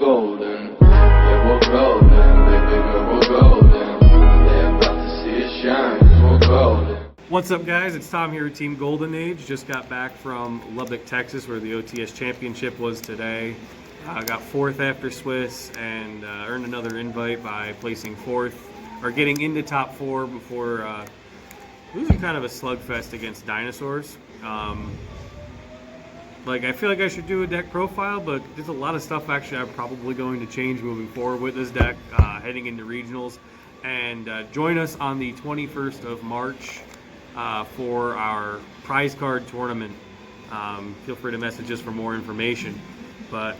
golden. Yeah, we're golden, baby girl, we're golden. They're about to see us shine, 'cause we're golden. What's up, guys? It's Tom here with Team Golden Age. Just got back from Lubbock, Texas, where the OTS championship was today. I got 4th after Swiss and earned another invite by placing 4th, or getting into top 4 before losing kind of a slugfest against dinosaurs. I feel like I should do a deck profile, but there's a lot of stuff actually I'm probably going to change moving forward with this deck, heading into regionals. And join us on the 21st of March for our prize card tournament. Feel free to message us for more information. But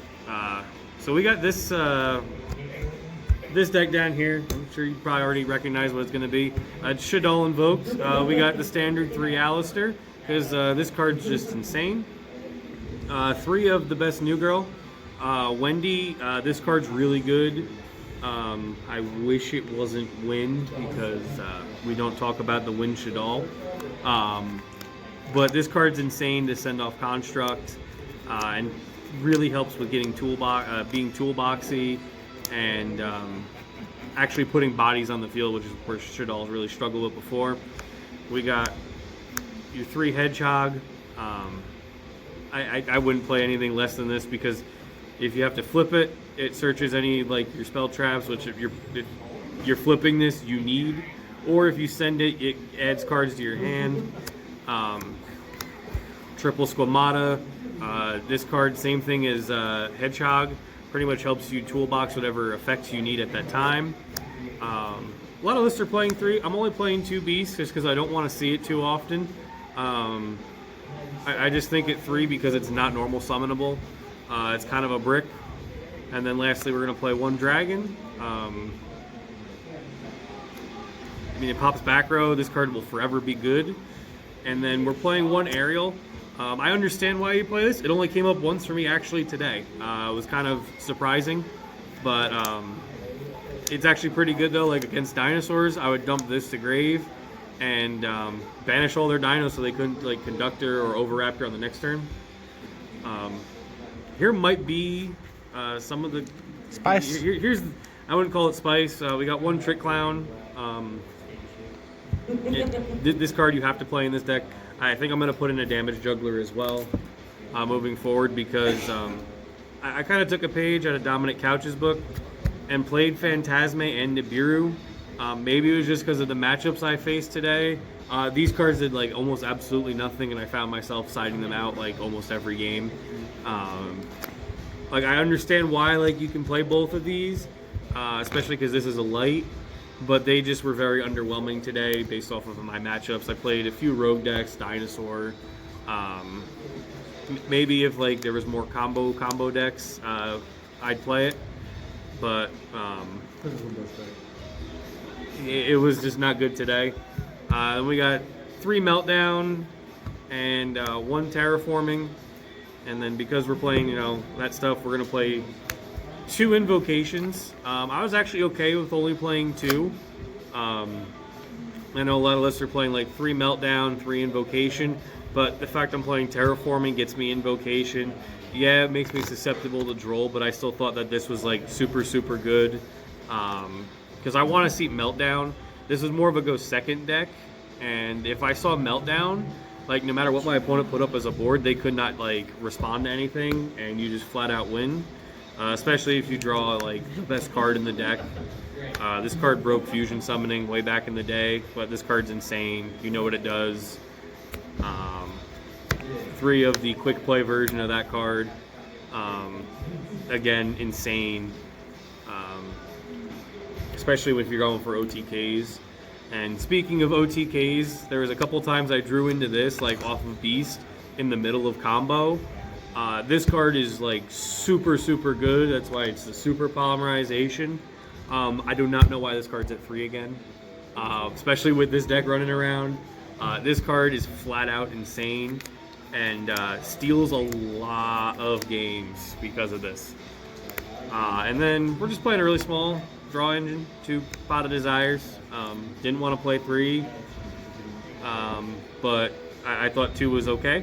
so we got this this deck down here. I'm sure you probably already recognize what it's going to be. It's Shaddoll Invoked. We got the standard 3 Alistair, because this card's just insane. 3 of the best new girl. Wendy, this card's really good. I wish it wasn't Wind, because we don't talk about the Wind Shaddoll. But this card's insane to send off Construct, and really helps with getting being toolboxy, and actually putting bodies on the field, which is where Shaddoll's really struggled with before. We got your 3 Hedgehog. I wouldn't play anything less than this, because if you have to flip it, it searches any your spell traps, which if you're flipping this, you need. Or if you send it, it adds cards to your hand. Triple Squamata. This card, same thing as Hedgehog. Pretty much helps you toolbox whatever effects you need at that time. A lot of lists are playing 3. I'm only playing 2 Beasts just because I don't want to see it too often. I just think at 3 because it's not normal summonable. It's kind of a brick. And then lastly, we're going to play 1 Dragon. It pops back row. This card will forever be good. And then we're playing 1 Aerial. I understand why you play this. It only came up once for me actually today. It was kind of surprising. But it's actually pretty good though. Like against dinosaurs, I would dump this to grave and banish all their dinos so they couldn't Conductor or Overraptor on the next turn. Here might be some of the spice. Here's I wouldn't call it spice. We got 1 Trick Clown. This card you have to play in this deck. I think I'm going to put in a Damage Juggler as well moving forward, because I kind of took a page out of Dominic Couch's book and played Phantasme and Nibiru. Maybe it was just because of the matchups I faced today. These cards did almost absolutely nothing, and I found myself siding them out almost every game. I understand why you can play both of these, especially because this is a light, but they just were very underwhelming today based off of my matchups. I played a few Rogue decks, Dinosaur. Maybe if there was more combo decks, I'd play it, but it was just not good today. We got 3 Meltdown and 1 Terraforming, and then because we're playing that stuff, we're gonna play 2 Invocations. I was actually okay with only playing 2. I know a lot of lists are playing 3 Meltdown, 3 Invocation, but the fact I'm playing Terraforming gets me Invocation. Yeah, it makes me susceptible to Droll, but I still thought that this was super good, because I want to see Meltdown. This was more of a go second deck, and if I saw Meltdown, no matter what my opponent put up as a board, they could not respond to anything, and you just flat out win. Especially if you draw the best card in the deck. This card broke Fusion Summoning way back in the day, but this card's insane. You know what it does. 3 of the quick play version of that card. Again, insane. Especially if you're going for OTKs. And speaking of OTKs, there was a couple times I drew into this off of Beast in the middle of combo. This card is super good. That's why it's the Super Polymerization. I do not know why this card's at 3 again, especially with this deck running around. This card is flat out insane and steals a lot of games because of this. And then we're just playing a really small draw engine, 2 Pot of Desires. Didn't want to play 3, but I thought 2 was okay.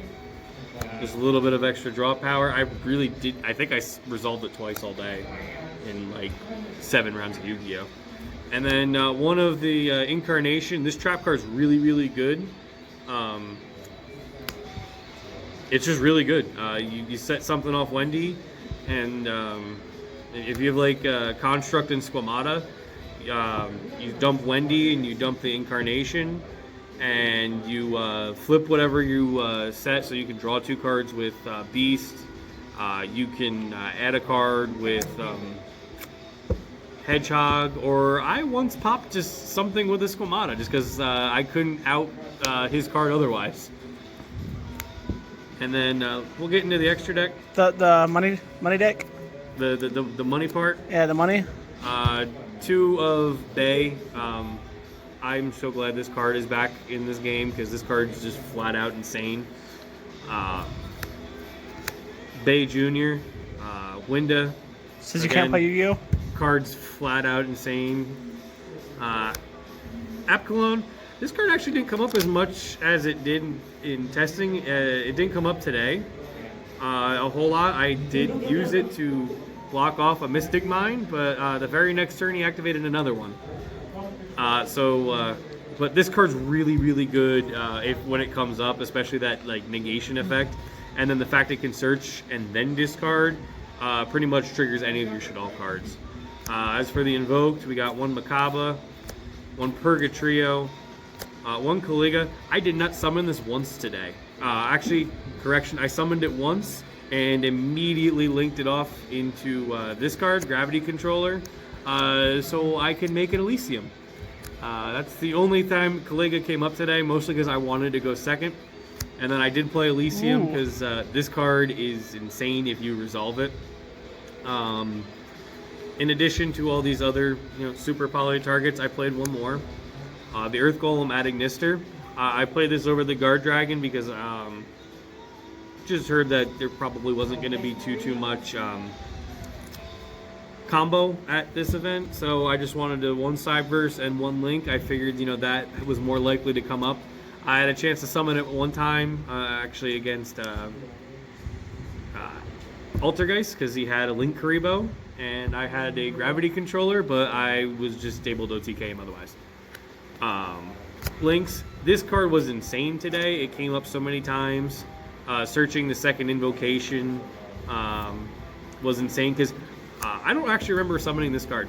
Just a little bit of extra draw power. I really did. I think I resolved it twice all day in like 7 rounds of Yu-Gi-Oh! And then one of the Incarnation. This trap card is really, really good. It's just really good. You set something off Wendy, and if you have like Construct and Squamata, you dump Wendy and you dump the Incarnation, and you flip whatever you set, so you can draw 2 cards with Beast. You can add a card with Hedgehog, or I once popped just something with a Squamata just because I couldn't out his card otherwise. And then we'll get into the extra deck. The money deck. The money part. Yeah, the money. 2 of Bay. I'm so glad this card is back in this game because this card is just flat out insane. Bay Jr. Winda. Since you can't play Yu-Gi-Oh. Card's flat out insane. Apcolon. This card actually didn't come up as much as it did in testing. It didn't come up today a whole lot. I did use it to block off a Mystic Mine, but the very next turn he activated another one. But this card's really, really good when it comes up, especially that like negation effect, and then the fact it can search and then discard pretty much triggers any of your Shaddoll cards. As for the Invoked, we got 1 Makaba, 1 Purgatrio, 1 Caliga. I did not summon this once today. Actually, correction, I summoned it once and immediately linked it off into this card, Gravity Controller, so I can make an Elysium. That's the only time Caliga came up today, mostly because I wanted to go second. And then I did play Elysium because this card is insane if you resolve it. In addition to all these other, super poly targets, I played one more. The Earth Golem adding Nister. I played this over the Guard Dragon because just heard that there probably wasn't going to be too much combo at this event, so I just wanted to 1 Cyberse and 1 Link. I figured, that was more likely to come up. I had a chance to summon it one time, actually against Altergeist, because he had a Link Karibo, and I had a Gravity Controller, but I was just able to OTK him otherwise. Links. This card was insane today. It came up so many times. Searching the second Invocation was insane, because I don't actually remember summoning this card.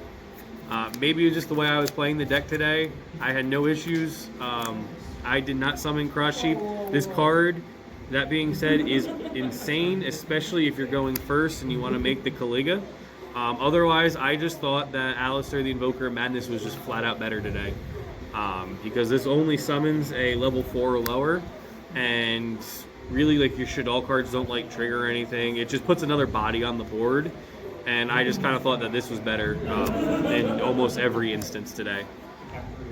Maybe it was just the way I was playing the deck today. I had no issues. I did not summon Cross Sheep. This card, that being said, is insane, especially if you're going first and you want to make the Caliga. Otherwise, I just thought that Alistair the Invoker of Madness was just flat out better today. Because this only summons a level 4 or lower, and really, like, your Shaddoll cards don't like trigger or anything. It just puts another body on the board, and I just kind of thought that this was better in almost every instance today.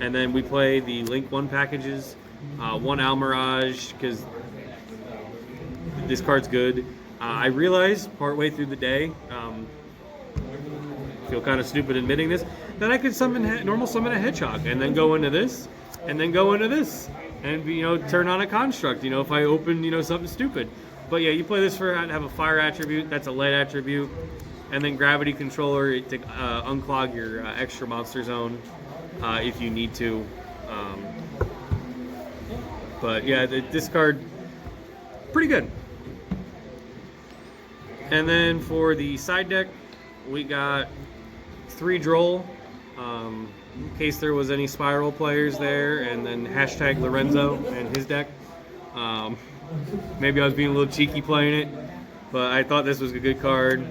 And then we play the Link 1 packages, 1 Almirage, because this card's good. I realized partway through the day, feel kind of stupid admitting this, that I could normal summon a Hedgehog, and then go into this, and then go into this, and turn on a Construct, if I open something stupid. But yeah, you play this for have a Fire attribute, that's a Lead attribute, and then Gravity Controller to unclog your extra monster zone if you need to. But yeah, this card, pretty good. And then for the side deck, we got 3 Droll, in case there was any Spiral players there, and then hashtag Lorenzo and his deck. Maybe I was being a little cheeky playing it, but I thought this was a good card.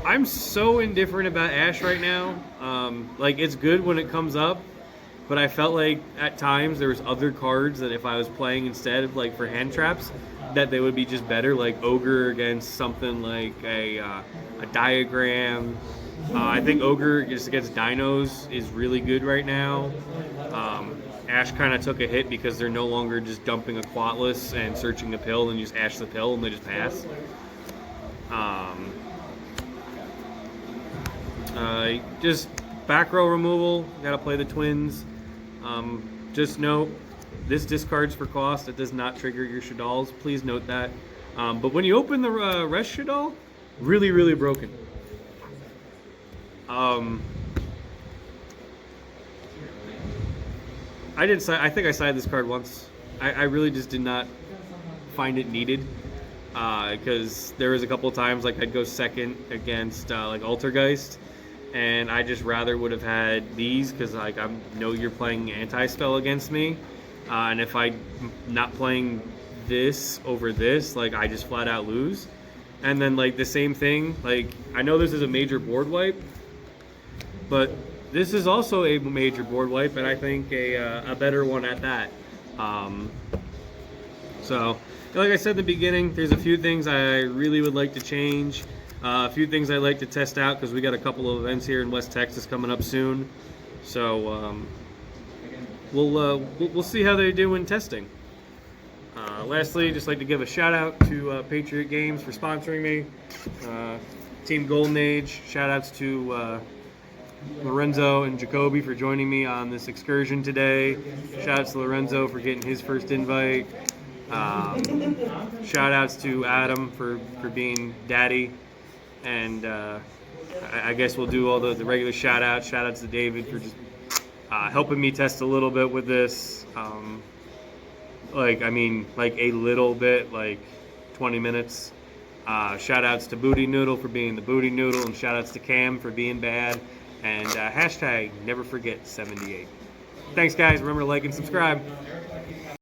I'm so indifferent about Ash right now. Like, it's good when it comes up, but I felt like at times there was other cards that if I was playing instead of, like, for hand traps, that they would be just better, like Ogre against something like a Diagram. I think Ogre just against Dinos is really good right now. Ash kind of took a hit because they're no longer just dumping a Quatless and searching a pill and just Ash the pill and they just pass. Just back row removal, gotta play the Twins. Just note, This discards for cost. It does not trigger your Shaddolls. Please note that. But when you open the rest Shaddoll, really, really broken. I think I sided this card once. I really just did not find it needed. Because there was a couple of times like I'd go second against like Altergeist, and I just rather would have had these because like I know you're playing anti-spell against me, and if I'm not playing this over this, like I just flat out lose. And then like the same thing, like I know this is a major board wipe, but this is also a major board wipe, and I think a better one at that. So, like I said in the beginning, there's a few things I really would like to change. A few things I'd like to test out because we got a couple of events here in West Texas coming up soon. So we'll see how they do in testing. Lastly, just like to give a shout out to Patriot Games for sponsoring me. Team Golden Age. Shout outs to Lorenzo and Jacoby for joining me on this excursion today. Shout outs to Lorenzo for getting his first invite. Shout outs to Adam for being daddy, and I guess we'll do all the regular shout outs. Shout outs to David for just helping me test a little bit with this. Like a little bit, like 20 minutes. Shout outs to Booty Noodle for being the Booty Noodle, and shout outs to Cam for being bad, and hashtag never forget 78. Thanks guys, remember to like and subscribe.